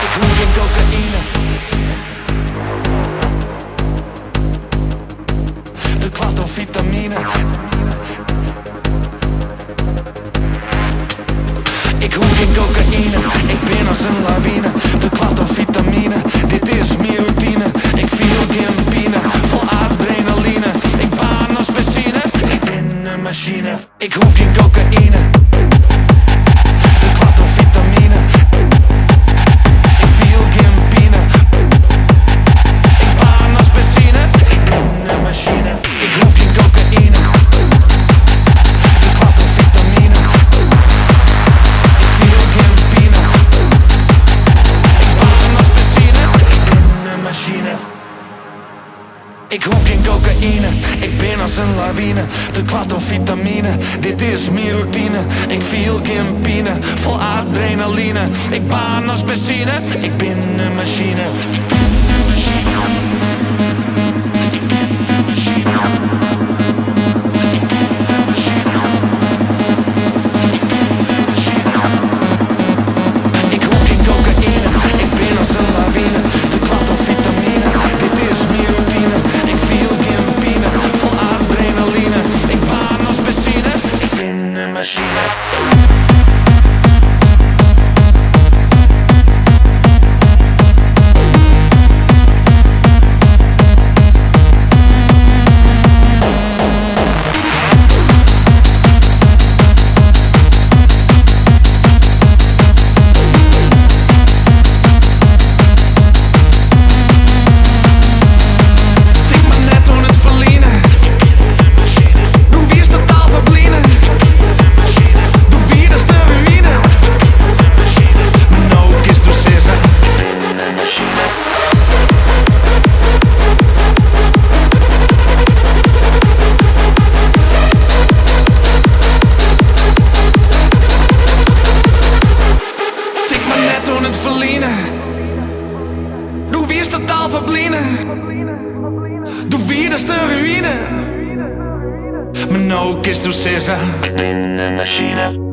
Ik hoef geen cocaïne. De kwart of vitamine. Ik hoef geen cocaïne, ik ben als een lawine. De kwart of vitamine, dit is mijn routine. Ik viel geen pine, vol adrenaline. Ik baan als benzine, ik ben een machine. Ik hoef geen cocaïne. De kwart of vitamine. Ik viel geen pine. Ik baan als benzine, ik ben een machine. Ik hoef geen cocaïne. De kwart of vitamine. Ik hoef geen cocaïne, ik ben als een lawine. De kwart of vitamine, dit is mijn routine. Ik viel geen pine, vol adrenaline. Ik baan als benzine, ik ben een machine. Ik hoef geen cocaïne, ik ben als een lawine. De kwart of vitamine, dit is mijn routine. Ik viel geen pine, vol adrenaline. Ik baan als benzine, ik ben een machine. Du wirst total verblinden. Du wirst de ruïne. Maar nou kist du zeggen, ik ben een machine.